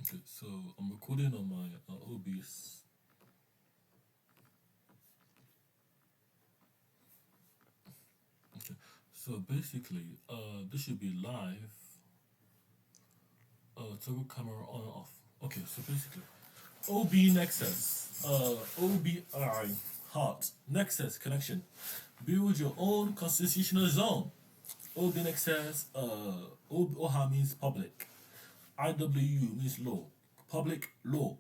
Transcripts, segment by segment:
Okay, so I'm recording on my OBS. Okay, so basically, this should be live. Toggle camera on and off. Okay, so basically, OBINexus, OBI heart nexus connection. Build your own constitutional zone. OBINexus, OHA means public. IWU means law. Public law.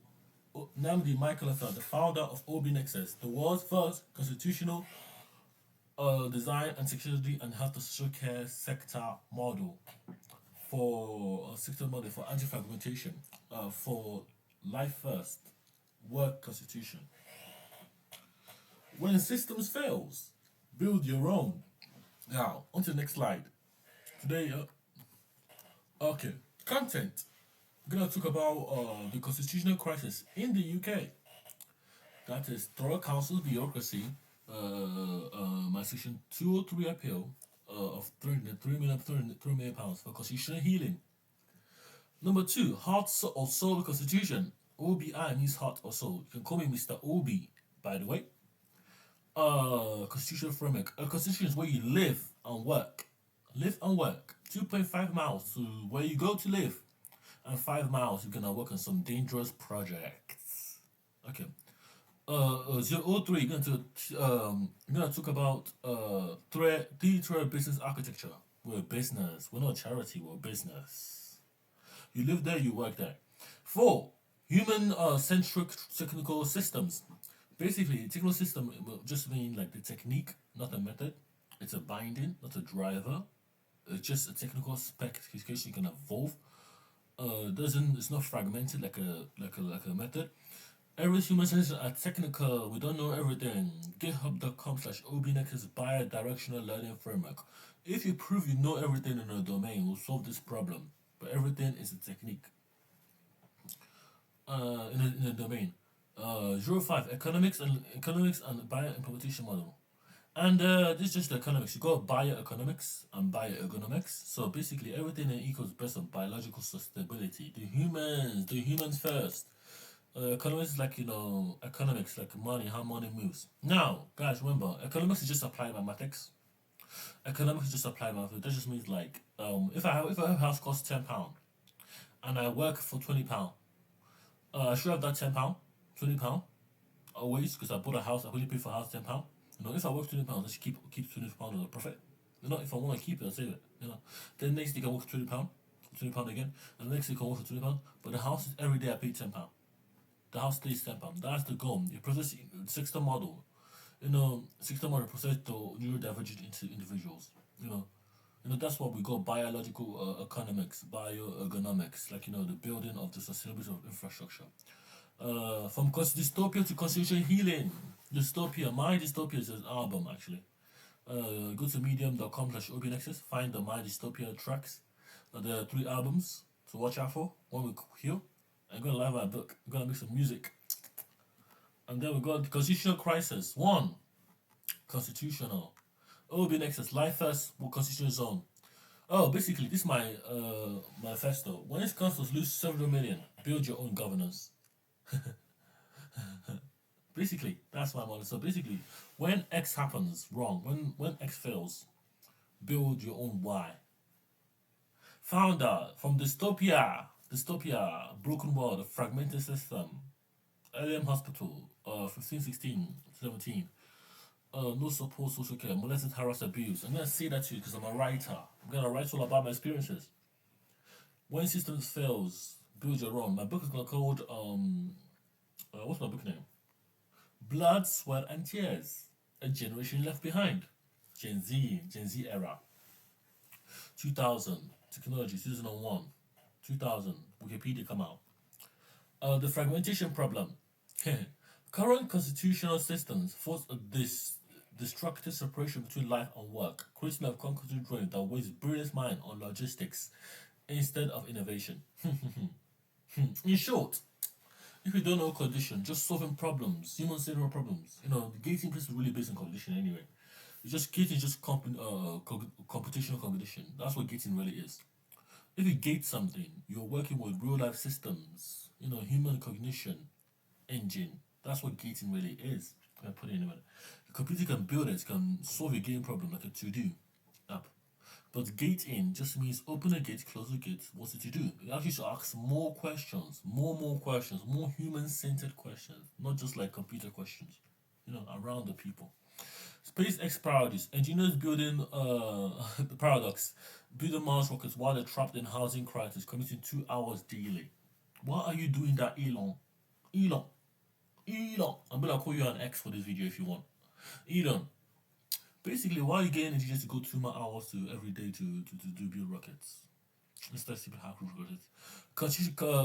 Namdi Michael Arthur, the founder of OBINexus, the world's first constitutional design and security and health social care sector model for anti-fragmentation, for life first, work constitution. When systems fails, build your own. Now, on to the next slide. Today, okay, content. We're gonna talk about the constitutional crisis in the UK. That is thorough council bureaucracy, my section 203 appeal of £3 million for constitutional healing. Number 2, heart or soul constitution. OBI means heart or soul. You can call me Mr. OB, by the way. Constitutional framework. A constitution is where you live and work. Live and work. 2.5 miles to where you go to live. And 5 miles you're gonna work on some dangerous projects. Okay. 003, you're gonna talk about three-thread business architecture. We're a business. We're not a charity. We're a business. You live there. You work there. 4, human-centric technical systems. Basically, technical system will just mean like the technique, not the method. It's a binding, not a driver. It's just a technical specification you can evolve. It's not fragmented like a method. Every human sensors are technical. We don't know everything. GitHub.com/OBINexus bi-directional learning framework. If you prove you know everything in a domain, we'll solve this problem. But everything is a technique. In a domain. 05 economics and bioimplementation model. And this is just the economics. You got bioeconomics and bioergonomics. So basically, everything in equals based on biological sustainability. The humans first. Economics is like, economics, like money, how money moves. Now, guys, remember, economics is just applied mathematics. Economics is just applied mathematics. That just means like, if I have a house costs £10 and I work for £20, I should have that £10, £20 always, because I bought a house, I really pay for a house £10. If I work £20, I should keep £20 as a profit. If I want to keep it, I save it. Then next week I work for £20 again, and the next week I work for £20. But the house is every day I pay £10. The house stays £10. That's the goal. You process system model. System model process the neurodivergent into individuals. That's what we call biological economics, bioergonomics, like the building of the sustainability of infrastructure. From dystopia to constitutional healing. Dystopia. My Dystopia is an album actually. Go to medium.com/OBINexus. Find the My Dystopia tracks. There are 3 albums to watch out for. One week here. I'm gonna live our book. I'm gonna make some music. And then we got the constitutional crisis. 1. Constitutional. OBINexus. Life first. Constitutional zone. Oh, basically, this is my manifesto. When it comes to lose several million, build your own governance. Basically, that's my model. So basically, when X happens wrong, when X fails, build your own Y. Founder from dystopia, broken world, a fragmented system, LM hospital, 15, 16, 17. No support, social care, molested, harassed, abuse. I'm gonna say that to you because I'm a writer. I'm gonna write all about my experiences. When systems fails, build your own. My book is gonna called what's my book name? Blood, Sweat and Tears. A Generation Left Behind. Gen Z era. 2000, technology, 2001. 2000, Wikipedia come out. The fragmentation problem. Current constitutional systems force this destructive separation between life and work, creating a concrete brain that wastes brilliant mind on logistics instead of innovation. In short, if you don't know condition, just solving problems, human-centered problems. The gating place is really based on condition anyway. Gating is just computational competition. That's what gating really is. if you gate something, you're working with real life systems, human cognition engine. That's what gating really is. I put it in a minute. The computer can build it, can solve a game problem like a to-do app. But gating just means open a gate, close a gate. What's it to do? It actually should ask more questions, more questions, more human-centered questions, not just like computer questions, around the people. SpaceX priorities. Engineers building the paradox. Building Mars rockets while they're trapped in housing crisis, commuting 2 hours daily. Why are you doing that, Elon? Elon. I'm gonna call you an X for this video if you want. Elon. Basically, why are you getting engineers to go 2 more hours to every day to do build rockets? Let's see how rockets.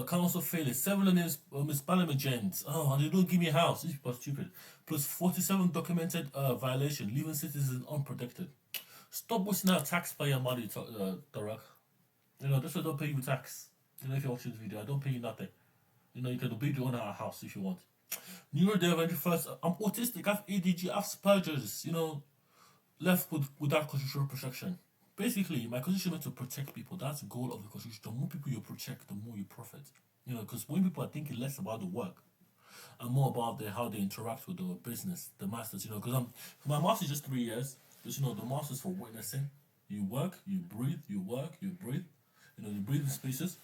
Council failure. Several misparliament gens. Oh, and they don't give me a house. These people are stupid. Plus 47 documented violation, leaving citizens unprotected. Stop wasting our taxpayer money, Tarak. That's why I don't pay you tax. If you're watching this video, I don't pay you nothing. You can build your own house if you want. Neurodivergent first. I'm autistic. I have ADG. I have Asperger's. Left without constitutional protection. Basically, my constitution is meant to protect people. That's the goal of the constitution. The more people you protect, the more you profit. Because when people are thinking less about the work and more about how they interact with the business, the masters. Because my master's just 3 years. Because the master's for witnessing. You work, you breathe, you work, you breathe. You breathe in spaces.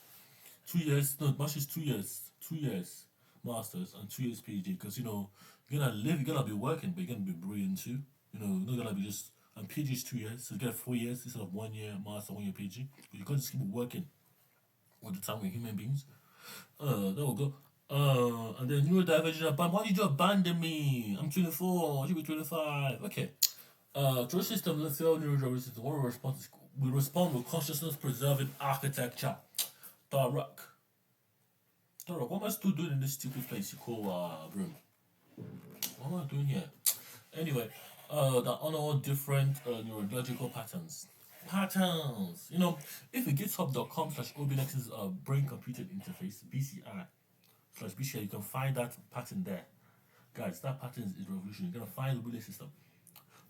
2 years. No, master's 2 years. 2 years masters and 2 years PhD. Because you're gonna live, you're gonna be working, but you're gonna be breathing too. You're not gonna be just. And PhD is 2 years, so you get 4 years instead of 1 year master, 1 year PhD. But you can't just keep working all the time with human beings. There we go. And then neurodivergent. Why did you abandon me? I'm 24. I should be 25. Okay. Trust system. Let's say neurodivergent system. What we respond with consciousness preserving architecture. Tarak, what am I still doing in this stupid place you call room? What am I doing here? Anyway, that honor all different neurological patterns. If you github.com/OBINexus brain computer interface BCI/BCI, you can find that pattern there. Guys, that pattern is revolutionary. You're gonna find the relay system.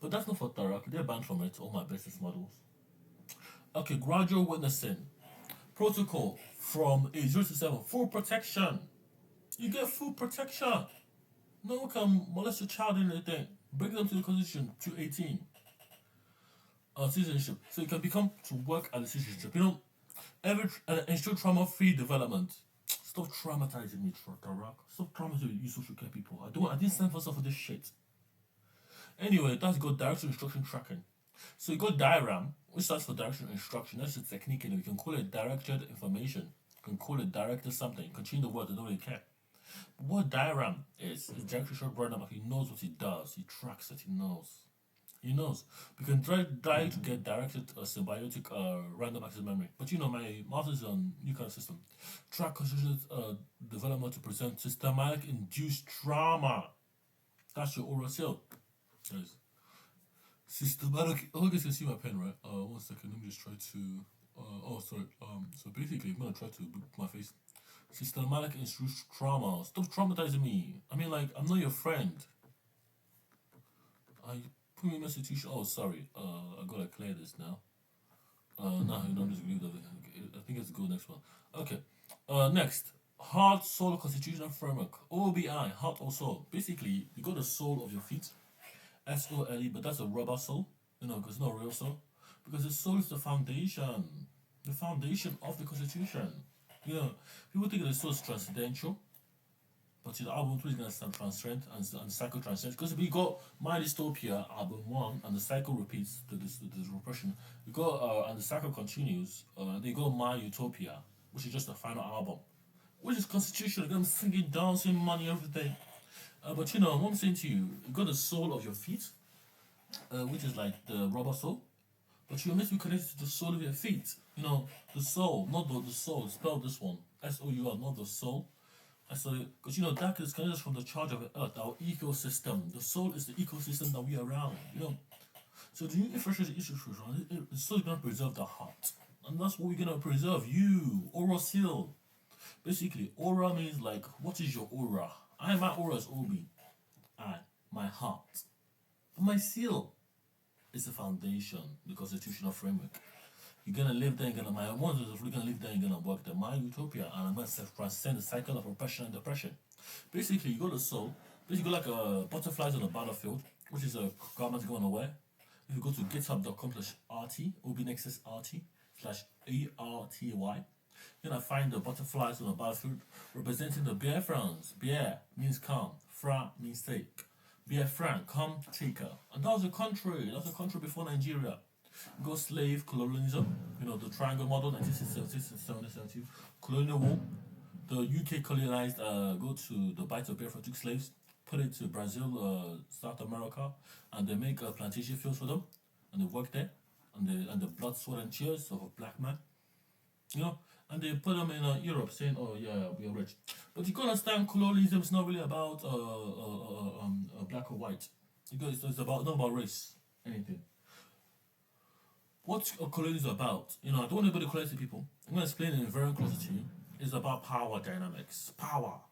But that's not for Tarak. They're banned from it, all my business models. Okay, gradual witnessing. Protocol from age 0 to 7. Full protection. You get full protection. No one can molest your child in anything. Bring them to the constitution to 18. Citizenship. So you can become to work at the citizenship. Ensure trauma-free development. Stop traumatizing me, Tarak. Stop traumatizing you social care people. I didn't stand for this shit. Anyway, that's got direction instruction tracking. So you got diagram, which stands for direction instruction. That's a technique, and we can call it directed information. You can call it directed something. You can change the word, I don't really care. But what diagram is direction instruction random. He knows what he does. He tracks it. He knows. We can try to get directed symbiotic random access memory. But my master's on new kind of system. Track conscious development to present systematic induced trauma. That's your oral seal. Guys. Systematic. Oh, you guys can see my pen, right? 1 second. Let me just try to. Sorry. So basically, I'm gonna try to book my face. Systematic induced trauma. Stop traumatizing me. I'm not your friend. I put me in an institution. Oh, sorry. I gotta clear this now. No, you don't just leave that. I think it's good. Next one. Okay. Next. Heart, soul, constitutional framework. OBI. Heart or soul. Basically, you got the sole of your feet. SOLE, but that's a rubber sole, because it's not a real soul. Because the soul is the foundation of the constitution. People think the soul is transcendental, but album 2 is going to stand transcendent and cycle transcendent. Because we got My Dystopia, album 1, and the cycle repeats, the repression. You go, and the cycle continues, they go My Utopia, which is just the final album, which is constitutional. I'm singing, dancing, money, everything. But what I'm saying to you, you got the sole of your feet, which is like the rubber sole, but you're meant to be connected to the sole of your feet. The soul, not the soul. Spell this one, SOUL, not the soul. Because that is connected from the charge of the earth, our ecosystem. The soul is the ecosystem that we are around. So the new infrastructure is the soul is gonna preserve the heart, and that's what we're gonna preserve. You, aura seal. Basically, aura means what is your aura? My aura is Obi. My heart. My seal is the foundation, the constitutional framework. You're gonna live there, you're gonna, my ones is really gonna live there, you're gonna work there. My utopia, and I'm gonna transcend the cycle of oppression and depression. Basically, you go to soul, basically, you go like butterflies on a battlefield, which is a garment going away. If you go to github.com/rt, OBINexus RT /ARTY, you're gonna find the butterflies on the battlefield representing the Biafrans. Bier means calm, Fra means take. Biafran, calm taker. And that was a country, before Nigeria. You go slave colonialism, the triangle model, 1970, colonial war. The UK colonized, go to the Bight of Biafra, took slaves, put it to Brazil, South America, and they make plantation fields for them, and they work there, and the blood, sweat, and tears of a black man, and they put them in Europe, saying, "Oh yeah, we are rich." But you gotta understand, colonialism is not really about black or white. It's about not about race, anything. What colonialism is about? I don't want anybody to colonize people. I'm gonna explain it very close to you. It's about power dynamics, power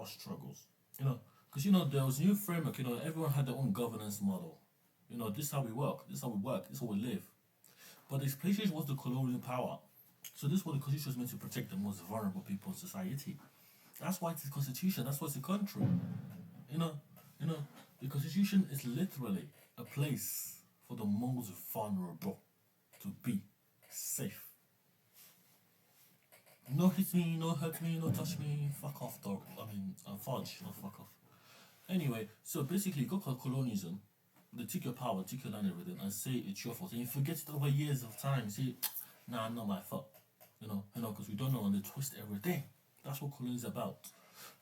struggles. Because there was a new framework. Everyone had their own governance model. This is how we work. This is how we live. But the exploitation was the colonial power. So this is what the constitution is meant to protect: the most vulnerable people in society. That's why it's a constitution. That's why it's a country. The constitution is literally a place for the most vulnerable to be safe. No hit me, no hurt me, no touch me, fuck off, dog. Fudge, not fuck off. Anyway, so basically, go call colonialism. They take your power, take your land, everything, and say it's your fault. And you forget it over years of time. Say, nah, not my fault. Because we don't know, and they twist everything. That's what colonialism is about.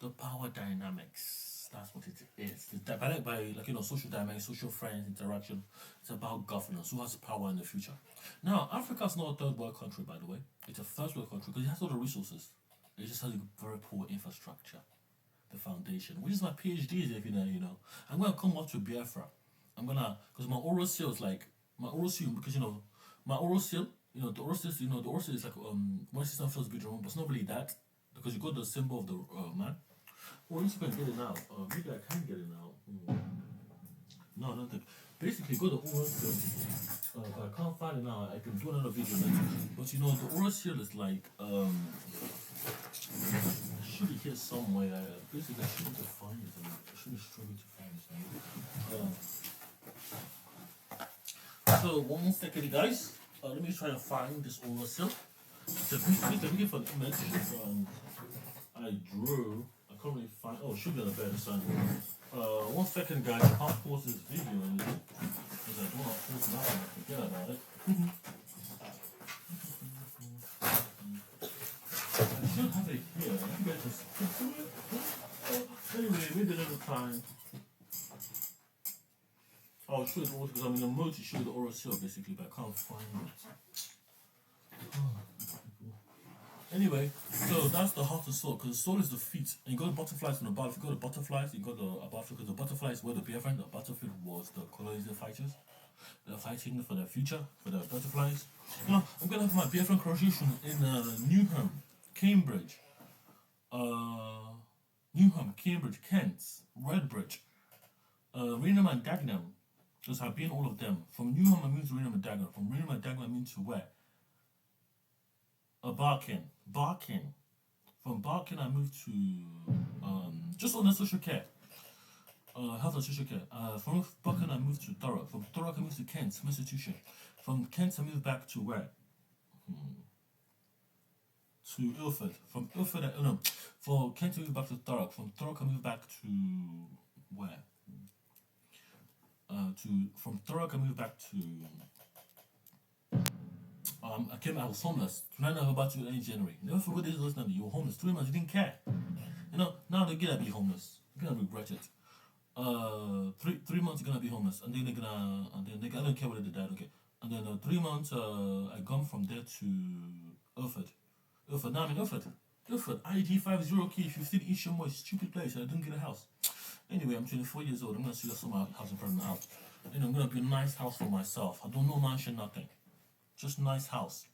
The power dynamics. That's what it is. It's dynamic by, social dynamics, social friends, interaction. It's about governance. Who has power in the future? Now, Africa's not a third world country, by the way. It's a first world country because it has all the resources. It just has a very poor infrastructure. The foundation, which is my PhD, if I'm gonna come up to Biafra. Because my oral seal is like, my oral seal is like, one system feels big, but it's not really that, because you got the symbol of the man. Or at least you can get it now. Maybe I can get it now. No, I don't think. Basically, go to oral seal. If I can't find it now, I can do another video later. But the oral seal is like, should be here somewhere. Basically, I shouldn't find it. I shouldn't struggle to find it. So, 1 second, guys. Let me try to find this oral seal. So, basically, for the image I drew, I can't really find. Oh, it should be on the better side. 1 second, guys. I can't pause this video because I don't want to pause it out and forget about it. I should have it here. You guys just anyway, maybe another time. I'll show it all because I'm in a mode to show the oral seal basically, but I can't find it. Anyway, so that's the heart of soul, because the soul is the feet, and you got the butterflies on the battlefield. You got the butterflies, you got the battlefield, because the butterflies were the Biafran. The battlefield was the colonial fighters. They're fighting for their future, for the butterflies. I'm gonna have my Biafran constitution in Newham, Cambridge, Kent, Redbridge, Raynham and Dagenham. Because I've been all of them. From Newham I moved to Raynham and Dagenham. From Raynham and Dagenham I moved to where? Barking. From Barking I moved to just on the social care. Health and social care. From Barking I moved to Thurrock. From Thurrock I moved to Kent, Institution. From Kent I moved back to where? To Ilford. From Ilford for Kent I moved back to Thurrock. From Thurrock I moved back to where? From Thurrock I moved back to I was homeless. Tonight I'm about to in January. Never forget this last night. You were homeless. 3 months, you didn't care. Now they're gonna be homeless. You're gonna regret it. 3 months you're gonna be homeless, and then I don't care whether they died, okay. And then 3 months I come from there to Ilford. Now I'm in Ilford. ID 50K 15 Isham, stupid place. I didn't get a house. Anyway, I'm 24 years old. I'm gonna see some house in front of my house. I'm gonna be a nice house for myself. I don't know mansion, nothing. Just nice house.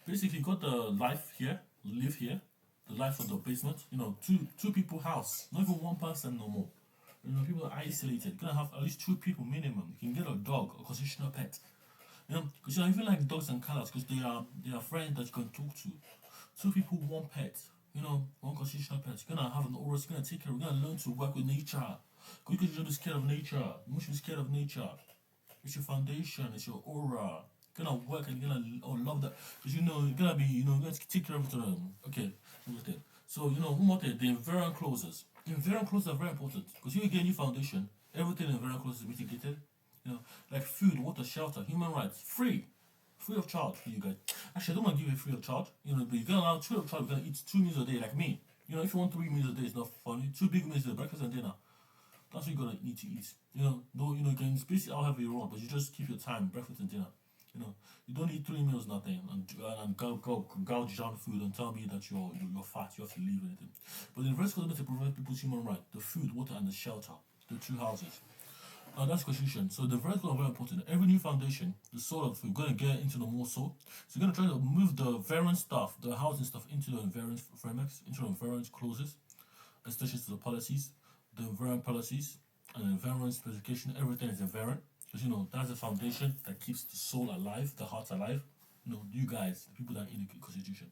Basically, got the life here, live here, the life of the basement. Two people house, not even one person no more. People are isolated. You're gonna have at least 2 people minimum. You can get a dog, a constitutional pet. You know, because even like dogs and cats, because they are friends that you can talk to. Two people, one pet. One constitutional pet. You're gonna have an aura. You're gonna take care. You're gonna learn to work with nature. Because you should be scared of nature. You should be scared of nature. It's your foundation. It's your aura. You're gonna work and you're gonna love that. Because you're gonna be you're gonna take care of it. Okay, understand. So one more thing, the environment clauses. Environment clauses are very important because you get a new foundation. Everything in environment clauses is mitigated. Like food, water, shelter, human rights, free of charge for you guys. Actually, I don't want to give you free of charge. But you're gonna allow free of charge. You're gonna eat 2 meals a day, like me. If you want 3 meals a day, it's not funny. 2 big meals a day, breakfast and dinner. That's what you're gonna need to eat. No, you can space it out however you want, but you just keep your time, breakfast and dinner. You don't eat 3 meals, nothing, and gouge down food and tell me that you're fat. You have to leave anything. But the rest of to prevent people's human right, the food, water, and the shelter, the 2 houses. That's constitution. So the vertical are very important. Every new foundation, the soul of, we're going to get into the more soul. So we're going to try to move the variant stuff, the housing stuff, into the variant frameworks, into the variant clauses, especially to the policies, the variant policies, and the variant specification. Everything is invariant. Because that's the foundation that keeps the soul alive, the heart alive. You guys, the people that are in the constitution.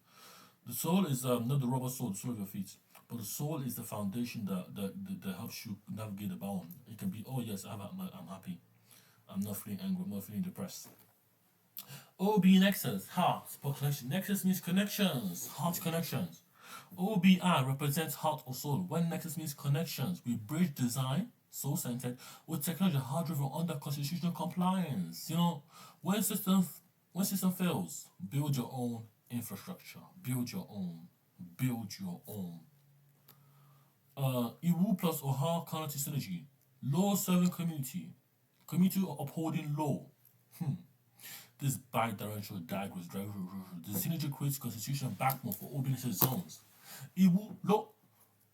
The soul is not the rubber soul, the soul of your feet. But the soul is the foundation that helps you navigate the bound. It can be, oh yes, I'm happy. I'm not feeling angry, I'm not feeling depressed. OBINexus, heart, spot connection. Nexus means connections, heart connections. OBI represents heart or soul. When nexus means connections, we bridge design, soul-centered, with technology hard-driven under constitutional compliance. When system fails, build your own infrastructure. Build your own. IWU plus OHA Community synergy. Law serving community. Community upholding law. This bi-directional diagram. The synergy creates constitutional backbone for OBINexus zones. IWU law,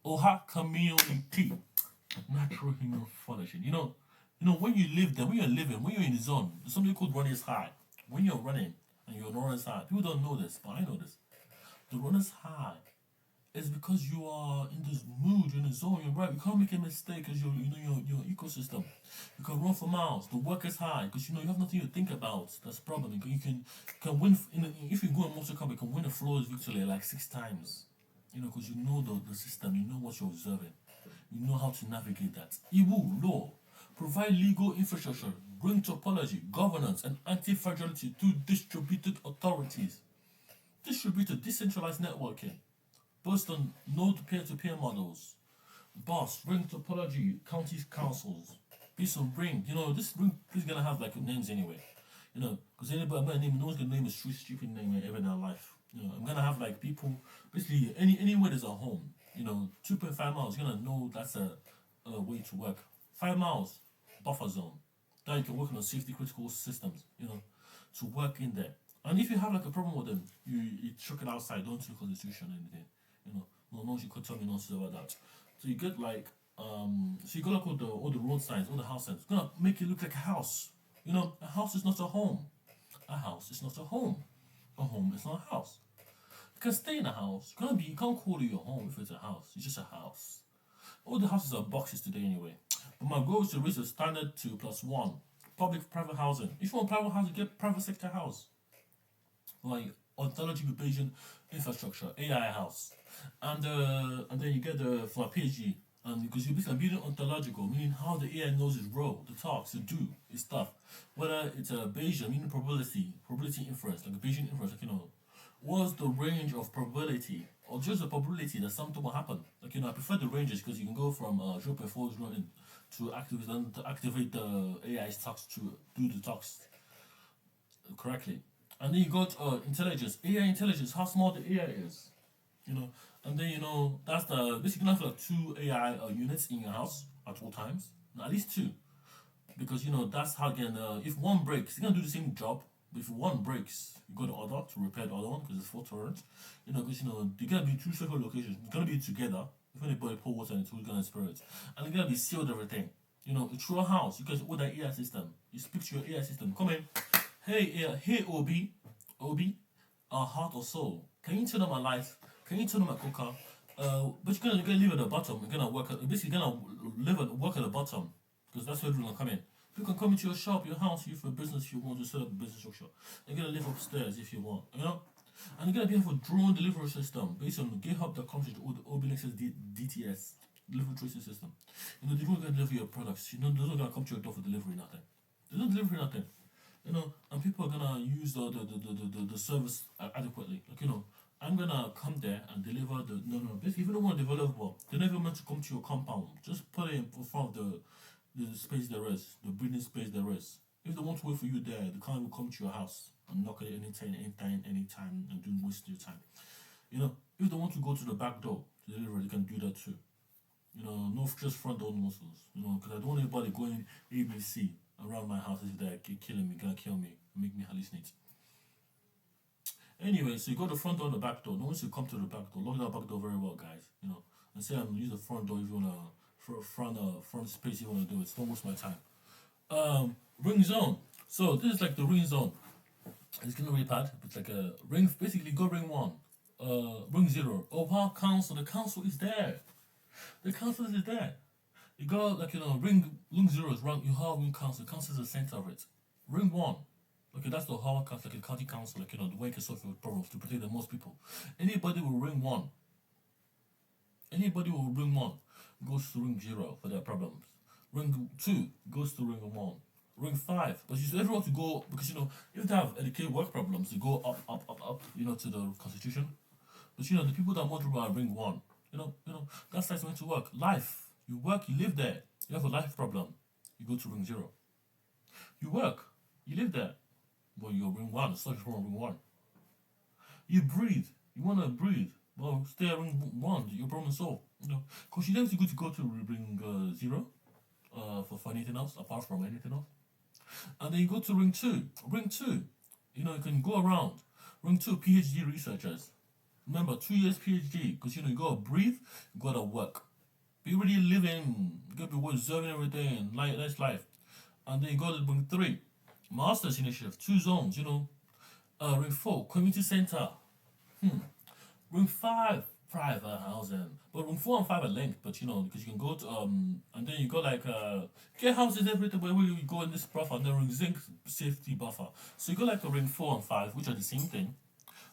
OHA community. Natural human fellowship. When you live there, when you're living, when you're in the zone, there's something called runner's high. When you're running and you're runner's high, people don't know this, but I know this. The runner's high is because you are in this mood, you're in the zone, you're right. You can't make a mistake because your ecosystem. You can run for miles. The work is high because you have nothing to think about. That's the problem. You can win if you go in Mortal Kombat, you can win a flawless victory like 6 times. Because you know the system, you know what you're observing. You know how to navigate that. IWU law provide legal infrastructure, bring topology, governance, and anti-fragility to distributed authorities. Distributed, decentralized networking, based on node peer-to-peer models. Boss, ring topology, counties, councils. Based on ring, this ring is gonna have like names anyway. Because anybody, no one's gonna name a stupid name ever in their life. I'm gonna have like people, basically anywhere there's a home. 2.5 miles, you're gonna know that's a way to work. 5 miles, buffer zone. That you can work on safety critical systems, to work in there. And if you have like a problem with them, you chuck it outside, don't do constitution or anything. No, you could tell me nonsense about that. So you get like, so you got like all the road signs, all the house signs. It's gonna make it look like a house. A house is not a home. A house is not a home. A home is not a house. You can stay in a house. You can't call it your home if it's a house. It's just a house. All the houses are boxes today anyway. But my goal is to reach the standard 2+1. Public-private housing. If you want private housing, get private sector house. Like ontology Bayesian infrastructure, AI house. And then you get for a PhD. And because you're basically building ontological, meaning how the AI knows its role, the tasks, to do its stuff. Whether it's a Bayesian, meaning probability inference, like a Bayesian inference, what's the range of probability, or just the probability that something will happen? I prefer the ranges because you can go from 0.4 to activate the AI's tasks to do the tasks correctly. And then you got intelligence, AI intelligence, how small the AI is, and then that's the basically you have like 2 AI units in your house at all times, at least 2, because that's how if one breaks, it's gonna do the same job. But if one breaks, you go to other to repair the other one because it's fault tolerant. Because they're gonna be 2 separate locations. It's gonna be together. If anybody pour water into it, it's gonna spill it, and it's gonna be sealed everything. It's your house. You guys with that AI system. You speak to your AI system. Come in. Hey, OB, heart or soul. Can you turn on my lights? Can you turn on my cooker? But you're gonna live at the bottom. You're gonna work. Basically, you're gonna work at the bottom because that's where you're gonna come in. People can come into your shop, your house, you for a business if you want to set up a business structure. You're gonna live upstairs if you want, you know. And you're gonna be have a drone delivery system based on GitHub that comes with the OBINexus DTS delivery tracing system. You know, the drone can deliver your products. You know, they're not gonna come to your door for delivery, nothing. They're not delivering nothing. You know, and people are gonna use the service adequately. Like, you know, I'm gonna come there and deliver the basically if you don't want to develop well, they're never meant to come to your compound. Just put it in front of the space there is, the breathing space there is. If they want to wait for you there, they can't even come to your house and knock at it anytime and do waste your time. You know, if they want to go to the back door to deliver, they can do that too. You know, no just front door muscles. You know, because I don't want anybody going ABC around my house is there killing me, gonna kill me, make me hallucinate. Anyway, so you got the front door and the back door. No one should come to the back door. Lock that back door very well, guys. You know, and say I'm use the front door if you wanna front space if you wanna do it. So don't waste my time. Ring zone. So this is like the ring zone. It's gonna be bad. It's like a ring. Basically, go ring 1, ring 0. OHA council. The council is there. The council is there. You go like, you know, ring 0 is wrong. You have ring council. The council is the center of it. Ring 1. Okay, that's the whole council, like a county council, like, you know, the way you can solve your problems to protect the most people. Anybody will ring 1. Anybody will ring 1 goes to ring 0 for their problems. Ring 2 goes to ring 1. Ring 5, but everyone to go, because, you know, if they have educated work problems, they go up, you know, to the constitution. But, you know, the people that are moderate are ring 1. You know, that's how it's meant to work. Life, you work, you live there. You have a life problem, you go to ring 0. You work, you live there, but you're ring 1. It's not from ring 1. You breathe, you want to breathe, well, stay at ring 1. Your problem is solved. You know, because you don't have to go to ring 0 for anything else apart from anything else. And then you go to ring 2. Ring 2, you know, you can go around. Ring 2, PhD researchers. Remember, 2 years PhD, because, you know, you gotta breathe, you gotta work. Be really living, you gotta be observing every day, and that's life. And then you go to ring 3, Masters Initiative, 2 zones, you know. Ring 4, Community Center. Ring 5, private housing. But ring 4 and 5 are linked, but, you know, because you can go to, and then you go like, get houses everywhere where you go in this buffer, and then ring zinc safety buffer. So you go like a ring 4 and 5, which are the same thing.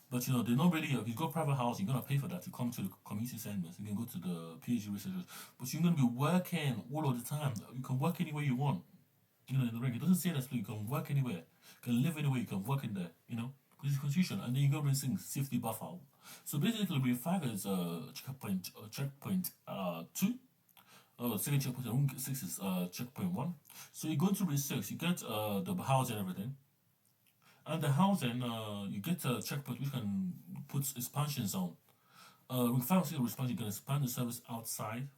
But, you know, they're not really, if you go private house, you're going to pay for that to come to the community centers. You can go to the PhD researchers. But you're going to be working all of the time. You can work anywhere you want. You know, in the ring. It doesn't say that, so you can work anywhere. You can live anywhere, you can work in there, you know. Because it's constitution. And then you go ring safety buffer. So basically, ring 5 is checkpoint 2. Second checkpoint, ring 6 is checkpoint 1. So you go into ring 6, you get the house and everything. And the housing, you get a checkpoint which can put expansion zone. Ring 5 is expansion, you can expand the service outside.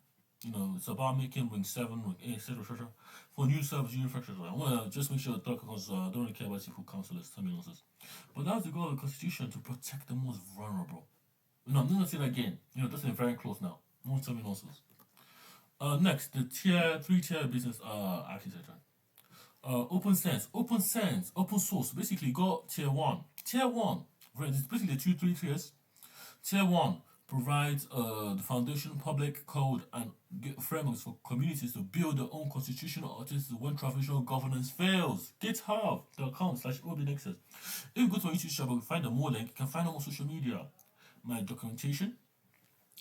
You know, it's about making ring 7, ring 8, etc. For new service infrastructure. I want to just make sure that because I don't really care about who councillors, terminals. But that's the goal of the constitution, to protect the most vulnerable. You know, I'm not going to say that again. You know, that's very close now. No terminals. Next, the 3-tier business architecture. Open source. Basically, got tier 1. Tier 1, it's basically 3 tiers. Tier 1 provides the foundation, public code, and frameworks for communities to build their own constitutional authorities when traditional governance fails. GitHub.com/OBINexus. If you go to my YouTube channel, you find a more link. You can find them on social media. My documentation,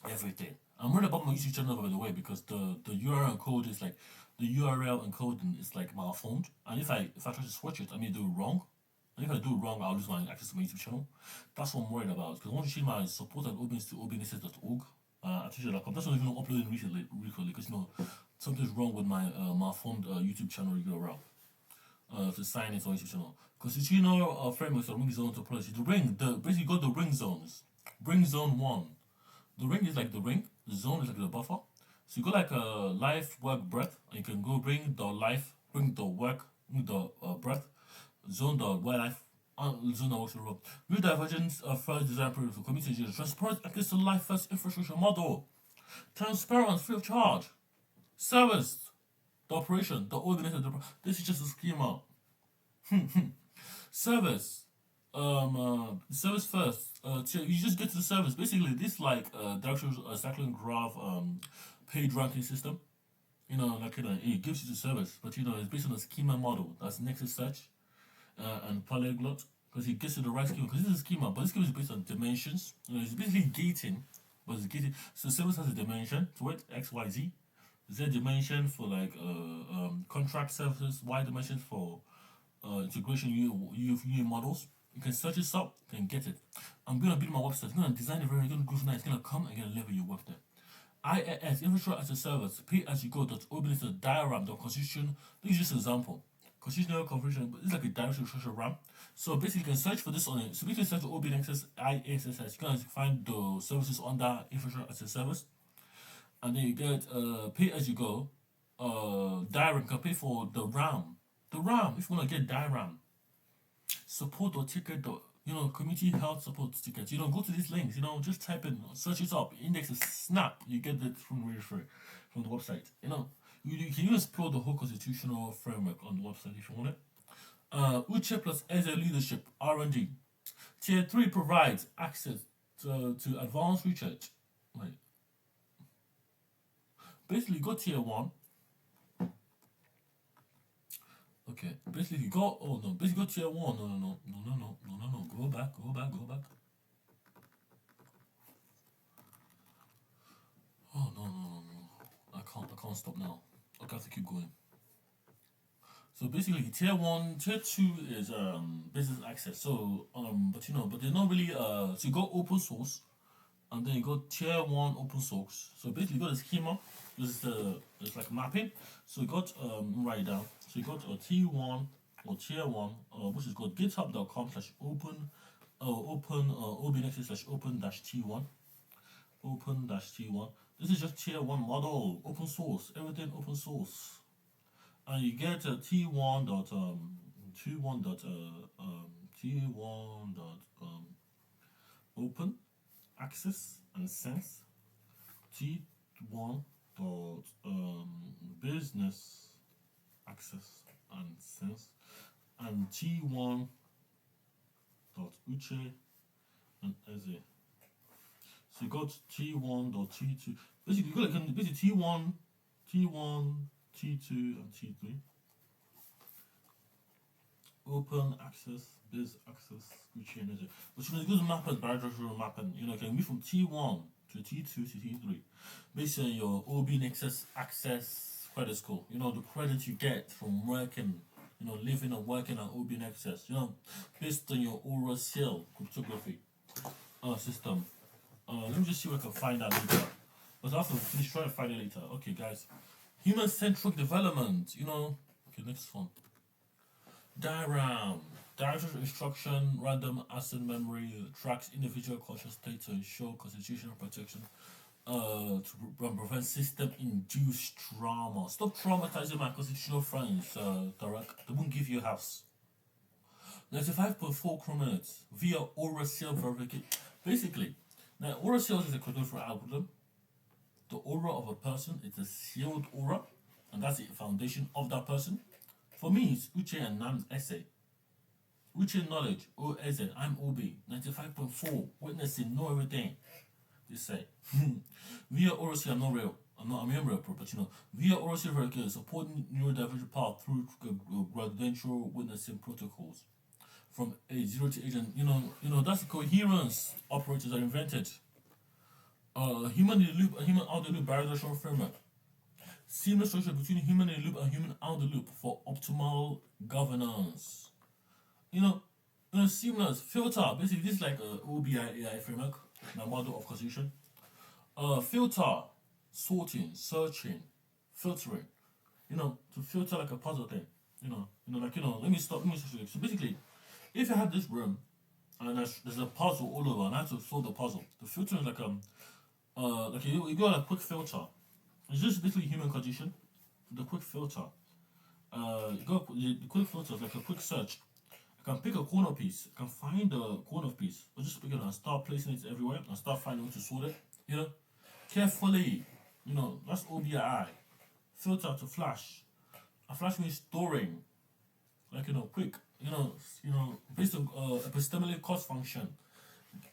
everything. I'm worried about my YouTube channel, by the way, because the URL code is like, the URL encoding is like malformed, and if I try to switch it, I may do it wrong. And if I do it wrong, I'll lose my access to my YouTube channel. That's what I'm worried about. Because I want to change my support and opens to OBINexus.org. That's not even uploading recently, because, you know, something's wrong with my malformed YouTube channel URL. To sign into my YouTube channel. Constitutional frameworks or ring zone topology. Basically got the ring zones. Ring zone 1. The ring is like the ring. The zone is like the buffer. So you go like a life, work, breath, and you can go bring the life, bring the work, bring the breath, zone the wildlife, zone the works for road. New divergence of first design period for community engineers. Transparent access to life first infrastructure model. Transparent, free of charge. Service, the operation, the organization. This is just a schema. Service. Service first. You just get to the service. Basically, this like directional cycling graph page ranking system. it gives you the service, but it's based on a schema model. That's Nexus Search and Polyglot, because it gets you the right schema. Because this is a schema, but this schema is based on dimensions. It's basically gating, but it's gating. So service has a dimension to it, X, Y, Z. Z dimension for like contract services, Y dimension for integration UI models. You can search this up, you can get it. I'm gonna build my website. I'm gonna design it very good. It's gonna come and gonna level your work there. IaaS, infrastructure as a service, pay as you go. OBINexus diagram, the constitution. This is just an example. Constitutional configuration, but it's like a directory structure RAM. So basically, you can search for this on it. So basically, search for OBINexus IaaS. You can find the services under infrastructure as a service, and then you get pay as you go. Diagram, you can pay for the RAM. The RAM, if you want to get diagram, support or ticket, community health support tickets. Go to these links. Just type in, search it up, index is snap. You get it from the website. You can even explore the whole constitutional framework on the website if you want it. OHA plus EZE leadership R&D. Tier 3 provides access to advanced research. Right. Basically, go tier 1. Okay, basically you go, basically go tier 1, no, go back. Oh, no, I can't stop now. Okay, I have to keep going. So basically tier 1, tier 2 is business access. So, but they're not really, so you go open source, and then you go tier 1 open source. So basically you got the schema, it's like mapping. So you got, write it down. So you got a T1 or tier 1, which is called github.com/open OBINexus/open-T1. Open-T1. This is just tier 1 model, open source, everything open source. And you get a T1 dot open access and sense, T1 dot business access and sense, and T1 dot OHA and EZE. So you got T1 dot T2. Basically, you got T1, T2, and T3. Open access, biz access, OHA and EZE. But it goes map as bidirectional mapping. You can move from T1 to T2 to T3 based on your OBINexus access credit score. The credit you get from working, living and working at OBINexus. Based on your ORACL cryptography system. Let me just see what I can find out later. But I have to finish trying to find it later. Okay, guys. Human-centric development. Okay, next one. Diagram. Directory instruction, random access memory, tracks individual conscious state to ensure constitutional protection, to prevent system-induced trauma. Stop traumatizing my constitutional friends, Tarek. They won't give you a house. 95.4 minutes via ORACL verification. Basically, now ORACL is a cryptographic algorithm. The aura of a person is a sealed aura, and that's the foundation of that person. For me, it's OHA and NAM's essay. OHA knowledge, OSN, I'm OB, 95.4, witnessing, know everything. They say. Via ORACL, I'm not real. I'm real, but via ORACL verification, supporting neurodivergent path through residential witnessing protocols. From age 0 to age, and that's the coherence operators are invented. Human in the loop and human out the loop bidirectional framework. Seamless structure between human in the loop and human out the loop for optimal governance. Seamless filter. Basically, this is like a OBI framework, my model of constitution. Filter, sorting, searching, filtering. To filter like a puzzle thing. Let me stop. Let me show you. So basically, if I have this room and there's a puzzle all over, and I have to solve the puzzle, the filter is like you got a quick filter. It's just basically human condition. The quick filter. The quick filter is like a quick search. I can pick a corner piece. I can find the corner piece. I'll just pick it and start placing it everywhere and start finding where to sort it. Carefully. That's OBI. Filter to flash. A flash means storing. Quick. Based on epistemological cost function.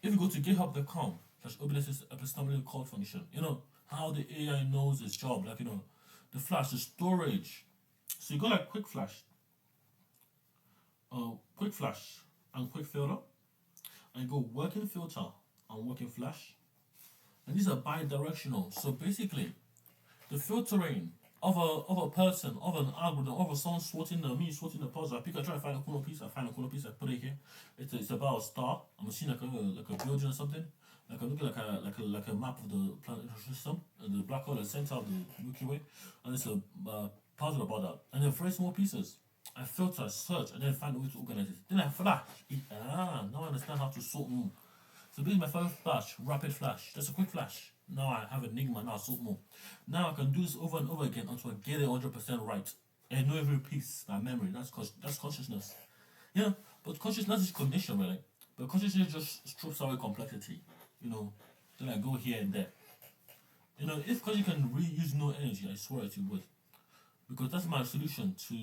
If you go to github.com/OBINexus epistemological code function, how the AI knows its job. the flash, the storage. So you got like quick flash, and quick filter, and you go working filter and working flash, and these are bi-directional. So basically, the filtering of a person, of an algorithm, of someone sorting the puzzle. I try to find a corner piece. I find a corner piece. I put it here. It's about a star. I'm seeing like a building or something. Like I'm looking like a map of the planetary system. And the black hole is the center of the Milky Way, and it's a puzzle about that. And they're very small pieces. I filter, search, and then find a way to organize it. Then I flash. Now I understand how to sort more. So this is my first flash, rapid flash. That's a quick flash. Now I have Enigma, now I sort more. Now I can do this over and over again until I get it 100% right. And know every piece by memory. That's consciousness. Yeah, but consciousness is cognition, really. But consciousness just strips away complexity. Then I go here and there. Because you can reuse no energy, I swear it you would. Because that's my solution to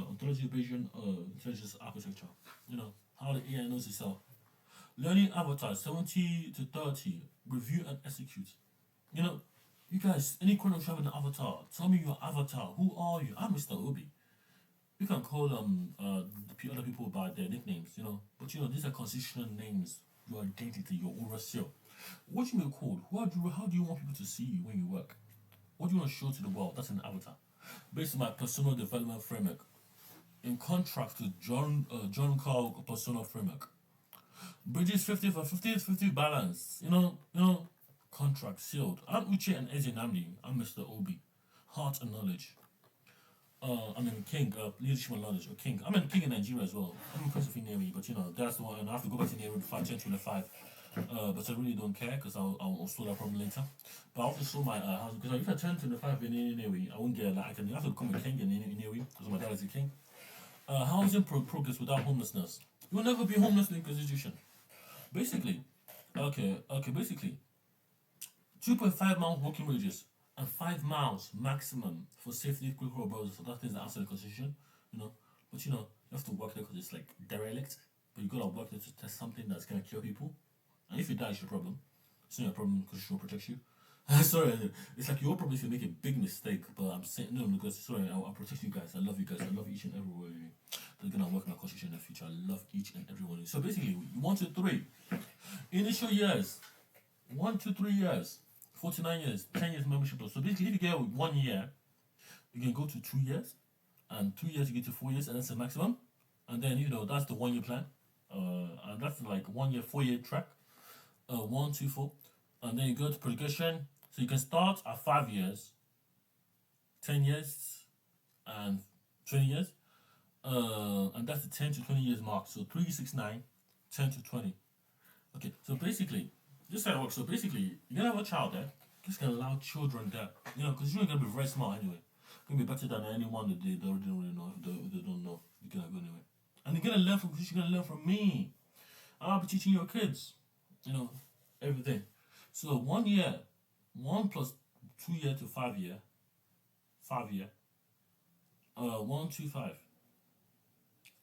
ontology Bayesian intelligence architecture. How the AI knows itself. Learning avatar 70 to 30. Review and execute. You guys, any question you have an avatar, tell me your avatar. Who are you? I'm Mr. Obi. You can call the other people by their nicknames, But these are constitutional names, your identity, your aura self. What you may call? How do you want people to see you when you work? What do you want to show to the world? That's an avatar. Based on my personal development framework. In contrast to John Carl personal framework. Bridges 50 for 50 balance. Contract sealed. I'm Uche and Eze Namdi. I'm Mr. Obi. Heart and knowledge. I'm in King, leadership and knowledge, or King. I'm in King in Nigeria as well. I'm in Prince of Navy, but that's the one. And I have to go back to Navy before 10:25. But I really don't care because I'll solve that problem later. But I also saw my house because if I turn 25 in Navy, I won't get I have to become a king in Navy because my dad is a king. Housing progress without homelessness. You will never be homeless in the constitution. Basically, basically, 2.5 miles walking radius and 5 miles maximum for safety critical roads. So that is the answer to the constitution, But you have to work there because it's like derelict. But you gotta work there to test something that's gonna kill people. And if you die, it's your problem. It's not your problem because it will protect you. Sorry, it's like your problem if you make a big mistake. But I'm saying no because sorry, I'll protect you guys. I love you guys. I love each and every one of you. They're gonna work in my constitution in the future. I love each and every one of you. So basically, 1 to 3 initial years, 1 to 3 years, 49 years, 10 years membership. So basically, if you get 1 year, you can go to 2 years, and 2 years you get to 4 years, and that's the maximum. And then that's the 1 year plan, and that's like 1 year, 4 year track, 1, 2, 4, and then you go to progression. So you can start at 5 years, 10 years, and 20 years, and that's the 10 to 20 years mark. So 3, 6, 9, 10 to 20. Okay, so basically, this is how it works. So basically, you're gonna have a child there. Just gonna allow children there, because you're gonna be very smart anyway. You're gonna be better than anyone that they already don't really know. If they don't know, you're gonna go anyway. And you're gonna learn you're gonna learn from me. I'll be teaching your kids, everything. So 1 year, 1 plus 2 year to 5 year, 5 year, 1, 2, 5,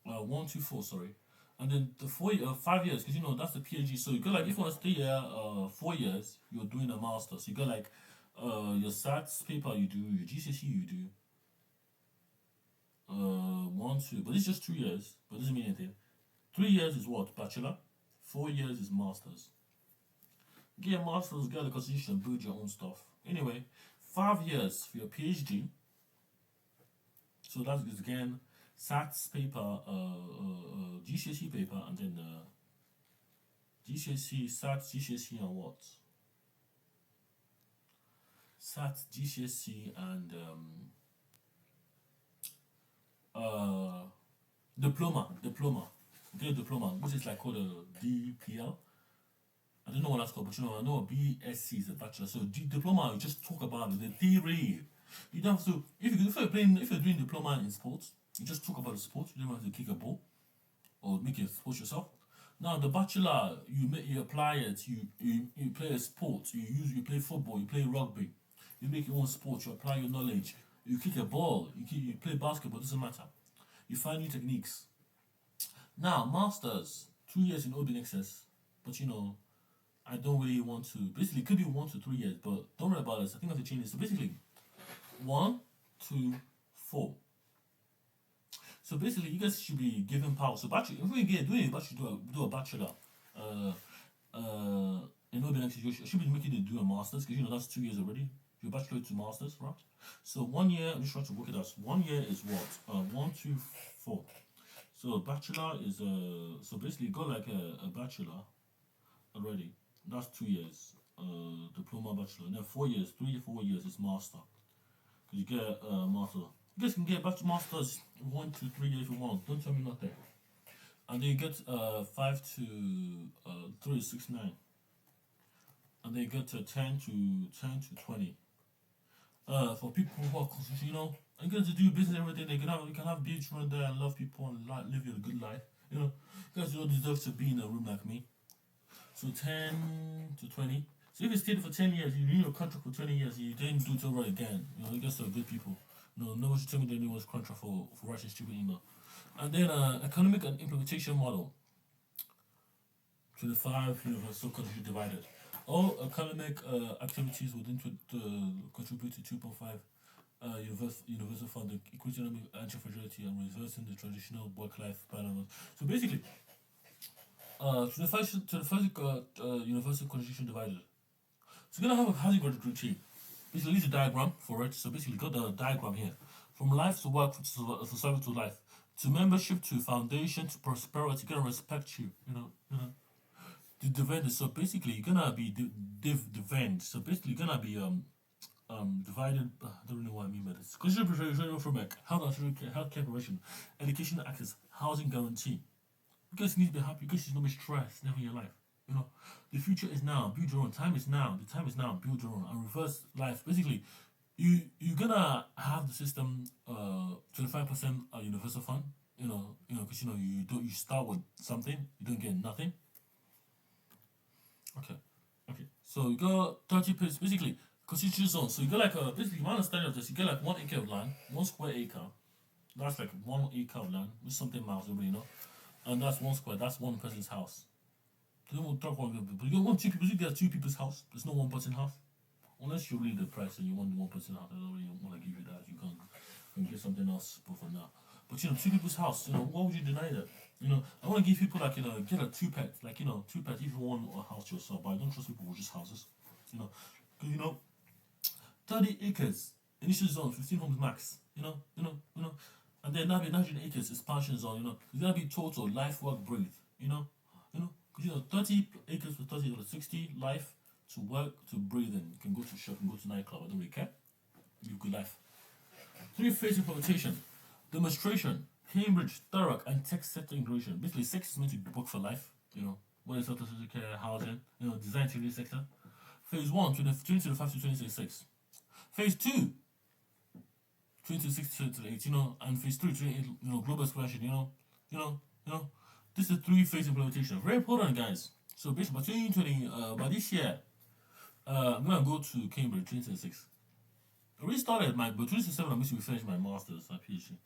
1, 2, 4, sorry. And then the 5 years, because that's the PhD. So you got like if you want to stay here 4 years, you're doing a master. So you got like your SATs paper you do, your GCSE you do. 1, 2, but it's just 2 years, but it doesn't mean anything. 3 years is what? Bachelor. 4 years is masters. Get a master's, get the constitution, build your own stuff. Anyway, 5 years for your PhD. So that is again SATs paper, GCSE paper, and then GCSE, SATs, GCSE, and what? SATs, GCSE, and diploma. Get a diploma, which is like called a DPL. I don't know what that's called, but I know a BSc is a bachelor. So diploma, you just talk about it, the theory. You don't have to. If you're doing diploma in sports, you just talk about the sport. You don't have to kick a ball or make a sport yourself. Now the bachelor, you apply it. You play a sport. You play football. You play rugby. You make your own sport. You apply your knowledge. You kick a ball. You play basketball. It doesn't matter. You find new techniques. Now masters, 2 years in OBINexus, but I don't really want to. Basically, it could be 1 to 3 years, but don't worry about this. I think I have to change this. So basically, 1 2, 4. So basically, you guys should be given power. So bachelor, if we get doing it, but you do a bachelor, in OBINexus, you should be making it do a master's because that's 2 years already. Your bachelor to master's, right? So 1 year, I'm just trying to work it out. 1 year is what? 1, 2, 4. So bachelor is so basically you got like a bachelor already. That's 2 years. Diploma bachelor. And then 4 years, 3 4 years is master. Because you get master. You guys can get bachelor masters 1 to 3 years if you want. Don't tell me nothing. And then you get 5 to 3 6 9. And then you get 10 to 20. For people who are and get to do business every day. You can have beach run there and love people and live your good life. You guys don't deserve to be in a room like me. So 10 to 20. So if you stayed for 10 years, you renew your contract for 20 years, you didn't do it over again. You guys are good people. No one should tell me that anyone's contract for writing stupid email. And then economic and implementation model. 25 universal contribution divided. All economic activities within contribute to 2.5 universal fund, equity, anti-fragility, and reversing the traditional work-life balance. So basically, to the first universal contribution divided. So you're gonna have a housing graduate routine. Basically, use a diagram for it. So basically, got the diagram here. From life to work, to service to life, to membership, to foundation, to prosperity. Gonna respect you. The dividend. So basically, you're gonna be dividend. So basically, you're gonna be divided. I don't really know what I mean by this. Constitutional framework, healthcare prevention, education access, housing guarantee. You guys need to be happy. You guys should not be stressed never in your life. The future is now. Build your own. Time is now. The time is now. Build your own and reverse life. Basically, you're gonna have the system 25% universal fund. Because you start with something, you don't get nothing. Okay. So you got 30 pages basically constitutional zone. So you got like basically my understanding of this. You get like 1 acre of land, 1 square acre. That's like 1 acre of land with something miles, everybody and that's 1 square. That's one person's house. You don't talk about people. You want 2 people. You get 2 people's house. There's no 1 person house. Unless you're really depressed and you want the 1 person house, I don't really want to give you that. You can get something else for now. But 2 people's house. Why would you deny that? I want to give people like get a 2 pet. Like 2 pets if you want a house yourself. But I don't trust people with just houses. Because 30 acres initial zone, 15 homes max. And then that'll be 900 acres expansion zone. It's gonna be total life, work, breathe. Because 30 acres for 30 or 60 life to work to breathe in. You can go to shop and go to nightclub. I don't really care. You have a good life. 3-phase implementation, demonstration, Cambridge, thorough, and tech sector integration. Basically, sex is meant to work for life. What is social care, housing, design to the sector. Phase 1, 2025 to 2026. Phase 2, 2026 to 2028. And phase 3, global expansion. This is 3-phase implementation. Very important, guys. So basically, by 2020, by this year, I'm gonna go to Cambridge 2026. I already started but 2027 I'm going to finish my masters, my PhD.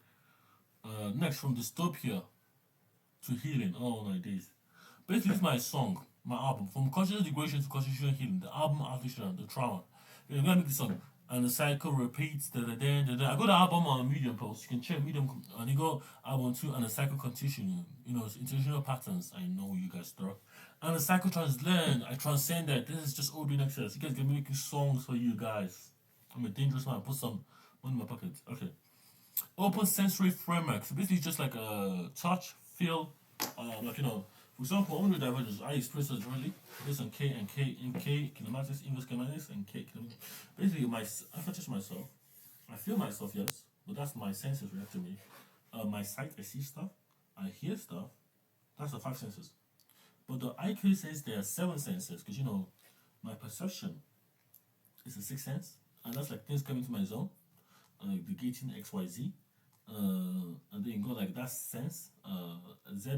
Next, from dystopia to healing, all my days. Basically, this is my song, my album. From conscious degradation to constitutional healing, the album Artificial, the trauma. I'm gonna make this song. And the cycle repeats. I got the album on a Medium post. You can check Medium, and you go album 2, and the cycle continues. It's intentional patterns. I know you guys struck. And the cycle transcend. I transcend that. This is just OBINexus. You guys can make songs for you guys. I'm a dangerous man. Put some money in my pocket. Okay. Open sensory framework. So basically, just like a touch, feel, For example, only divergence I express it directly based on K and K kinematics, inverse kinematics, and K kinematics. Basically, if I touch myself, I feel myself, yes, but that's my senses react to me. My sight, I see stuff, I hear stuff. That's the 5 senses. But the IQ says there are 7 senses because my perception is a 6th sense, and that's like things coming to my zone, like the gating XYZ. And then you go like that sense. Z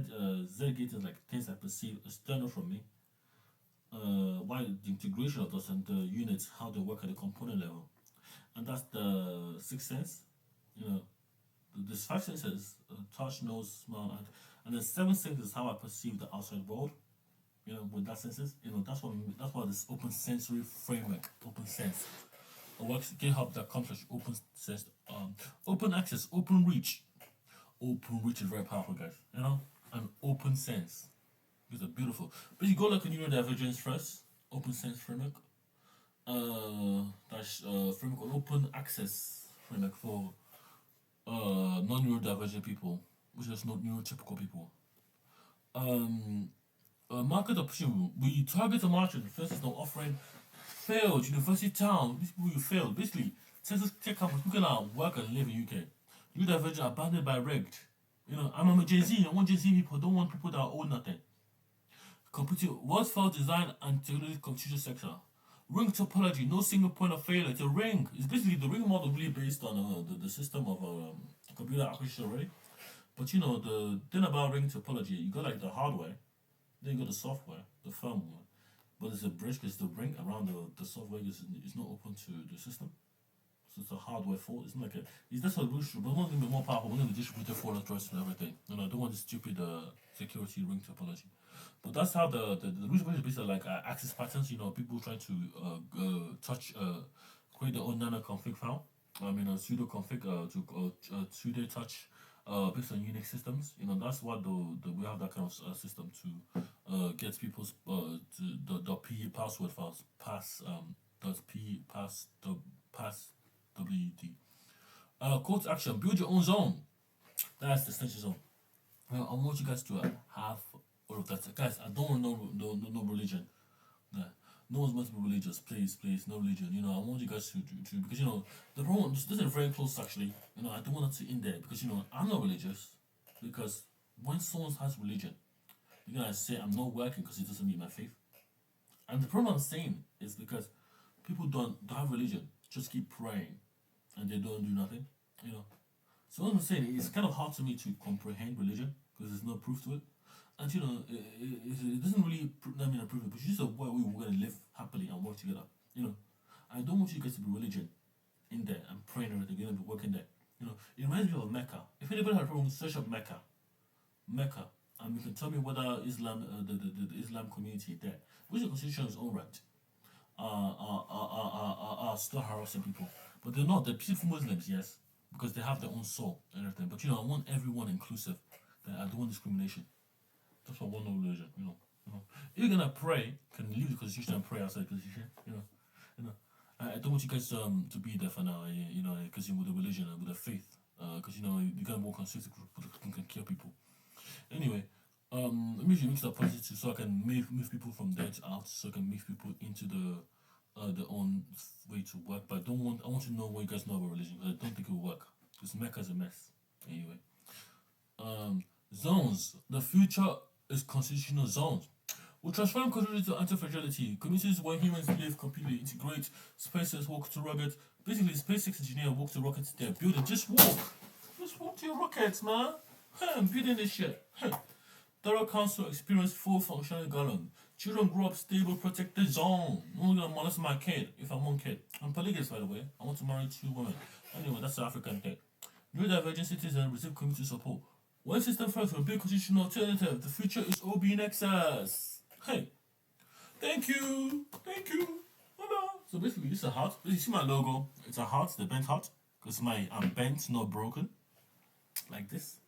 gate is like things I perceive external from me. Why the integration of those and the units, how they work at the component level, and that's the 6th sense. There's 5 senses: touch, nose, smell, and the 7th sense is how I perceive the outside world. With that senses, that's what this open sensory framework, open sense. works GitHub.com/open says open access, open reach. Open reach is very powerful, guys. You know, and open sense. These are beautiful. But you go like a neurodivergence first. Open sense framework. That's framework on open access framework for non-neurodivergent people, which is not neurotypical people. Market opportunity. We target a market. First is not offering failed university town. These people who failed. Basically, tech companies who cannot work and live in UK. Neurodivergent abandoned by rigged. You know, I'm a Gen Z. I want Gen Z people. I don't want people that are old nothing. Computing workflow design and technology computer sector. Ring topology, no single point of failure. It's a ring. It's basically the ring model really based on the system of computer architecture, right? But you know, the thing about ring topology, you got like the hardware, then you got the software, the firmware. But there's a bridge because the ring around the software is not open to the system. So it's a hardware fault. It's not like that's how it should, but one thing more powerful, one of the distributor fault address and everything. You know, I don't want this stupid security ring topology. But that's how the reason is basically like access patterns. You know, people trying to touch create their own nano config file. I mean, a pseudo config to pseudo touch based on Unix systems. You know, that's what we have that kind of system to get people's the p password files pass .p pass wd. Call to action: build your own zone. That's the essential zone. Well, I want you guys to have all of that. Guys, I don't want no religion. No one's meant to be religious. Please, no religion. You know, I want you guys to because you know the problem. This is very close actually. You know, I don't want it to end there because you know I'm not religious. Because when someone has religion, you're gonna say I'm not working because it doesn't meet my faith. And the problem I'm saying is because people don't have religion, just keep praying, and they don't do nothing. You know. So what I'm saying, it's kind of hard to me to comprehend religion because there's no proof to it. And you know, it doesn't really prove it, but it's just a way we're going to live happily and work together. You know, I don't want you guys to be religion in there and praying and everything. You're going to be working there. You know, it reminds me of Mecca. If anybody has a problem, search up Mecca, and you can tell me whether Islam, the Islam community there, which the constitution is all right, are still harassing people, but they're not. They're peaceful Muslims, yes, because they have their own soul and everything. But you know, I want everyone inclusive. I don't want discrimination. That's what I want, no religion. You know. If you're gonna pray, can leave the constitution and pray outside the constitution. You know. I don't want you guys to be there for now. You know, because you're with a religion and with a faith. Because you know you're gonna walk on streets that can kill people. Anyway, let me mix that positive so I can move people from there to out, so I can move people into the own way to work. But I want to know what you guys know about religion. I don't think it will work. Because Mecca's a mess. Anyway, zones. The future is constitutional zones. We'll transform community to anti-fragility. Communities where humans live, completely integrate. Spaces walk to rockets. Basically, SpaceX engineer walk to rockets. They're building. Just walk to your rockets, man. I'm building this shit. Thorough council experience full functional garland. Children grow up stable, protected zone. I'm not gonna molest my kid if I'm one kid. I'm polygamous, by the way. I want to marry 2 women. Anyway, that's the African thing. Neurodivergent citizens receive community support. One system first for a big constitutional alternative. The future is OBINexus. Hey, thank you. Hello. So basically, this is a heart. You see my logo? It's a heart, the bent heart, because I'm bent, not broken, like this,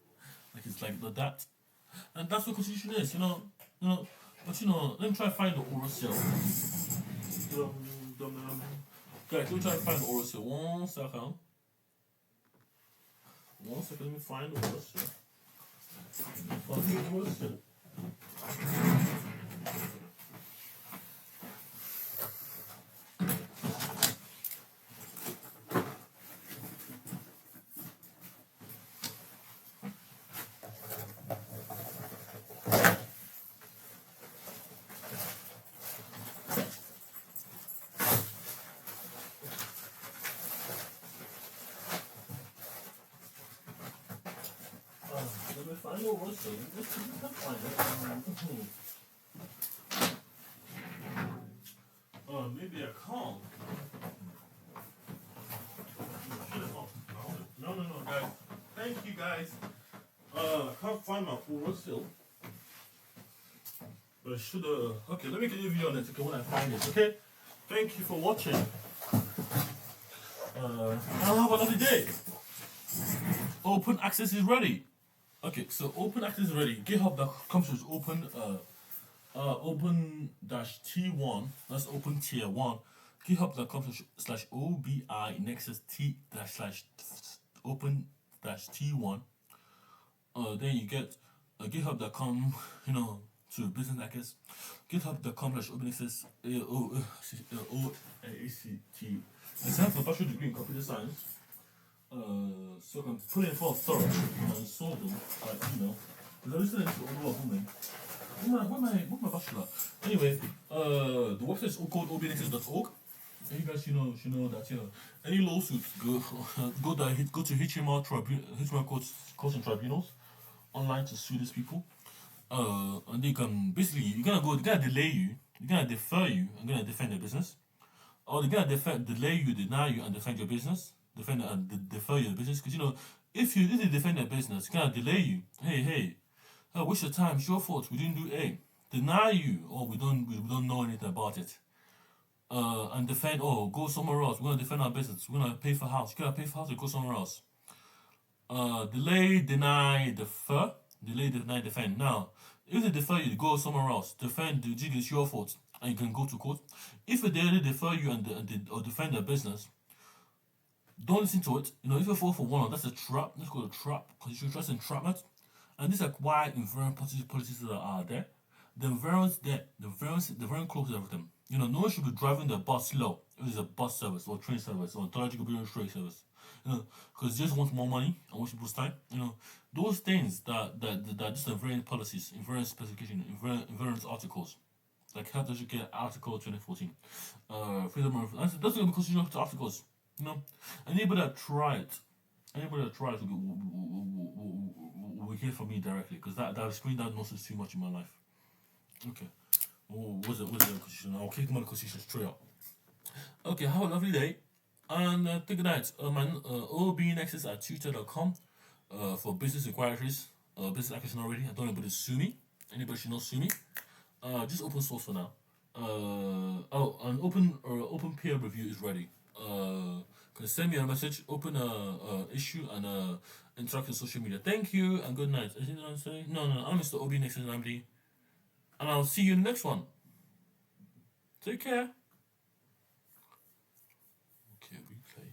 like it's like that, and that's what constitution is. You know. But you know, let me try to find the oral cell. Guys, let me try to find the oral cell. 1 second. 1 second. Let me find the oral cell. I know what's so this is not fine. Maybe I can't. No, guys. Thank you, guys. I can't find my full still. But I should okay, let me give you on it, okay, when I find it, okay? Thank you for watching. lovely day. Open access is ready. Okay, so open access is ready. GitHub.com is open open dash T1. That's open tier 1. GitHub.com/slash OBINexus T dash slash open dash T1. Then you get GitHub.com, to business hackers. GitHub.com/OBINexus OACT. It's time for a bachelor degree in computer science. So I can put in for thorough and solve them, because I was listening to a lot of women. What my bachelor? Anyway, the website is called OBINexus.org. And you guys, should know that, any lawsuits go to HMR courts and tribunals online to sue these people. And they can basically, they're gonna delay you, they're gonna defer you, and gonna defend their business. Or they're gonna delay you, deny you, and defend your business. Defend and defer your business, because if they defend their business, it's gonna delay you. Hey, waste your time. It's your fault. We didn't do A. Deny you, or we don't know anything about it. And defend. Oh, go somewhere else. We're gonna defend our business. We're gonna pay for house. You gotta pay for house or go somewhere else. Delay, deny, defer. Delay, deny, defend. Now, if they defer you, go somewhere else. Defend. It's your fault, and you can go to court. If they defer you or defend their business, don't listen to it. If you fall for one, that's a trap. That's called a trap, because you trust entrapment. And these are quite invariant policies that are there. The invariance there, the very close to everything. No one should be driving the bus slow if it's a bus service or train service or ontological building train service. Because they just want more money and waste people's time. Those things that just invariant policies, invariant specification, invariant articles. Like Health Educate Article 2014. Freedom of that's going to be constitutional articles. Anybody that tried will hear from me directly, because that explained that nonsense too much in my life. Okay. What's the constitution? I'll kick them on the constitution straight up. Okay, have a lovely day. And take a night. My OBINexus at twitter.com for business inquiries. Business acquisition already. I don't want anybody to sue me. Anybody should not sue me. Just open source for now. An open peer review is ready. Can send me a message, open a issue, and interact with social media. Thank you and good night. Is it what I'm saying? No, I'm Mr. OBINexus and Namdi, and I'll see you in the next one. Take care. Okay, replay.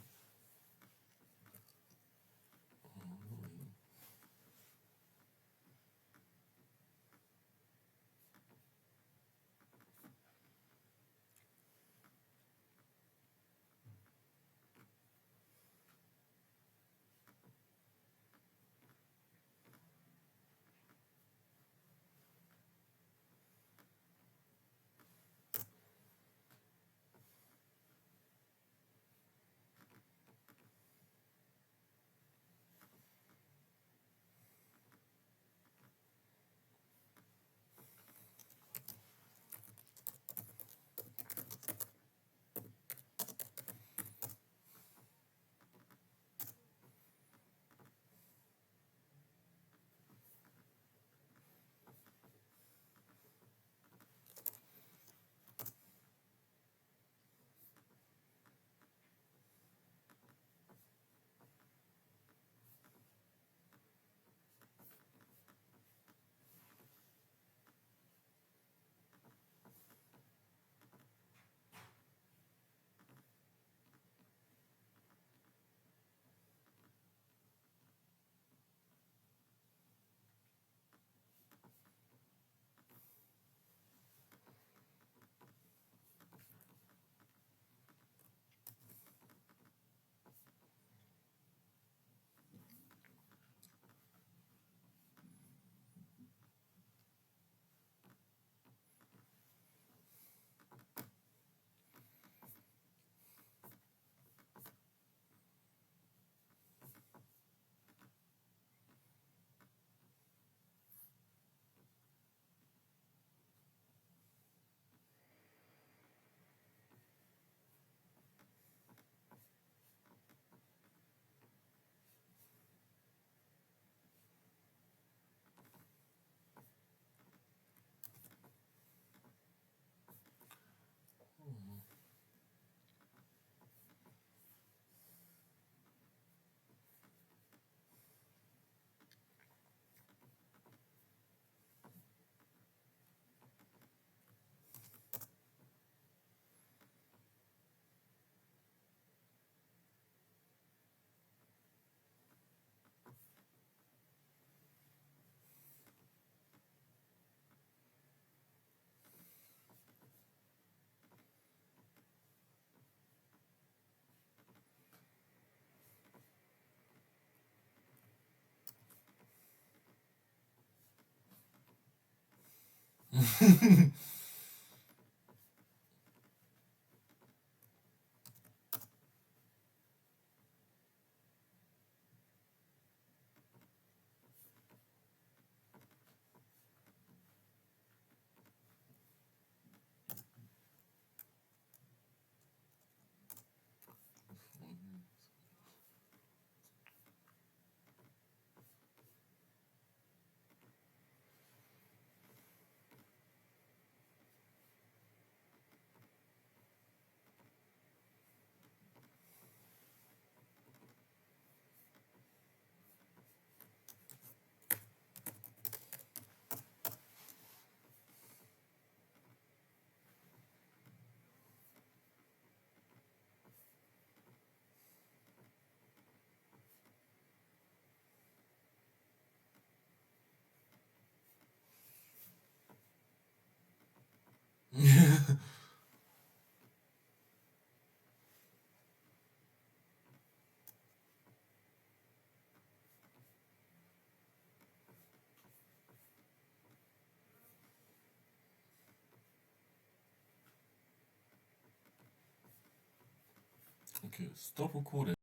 Okay, stop recording.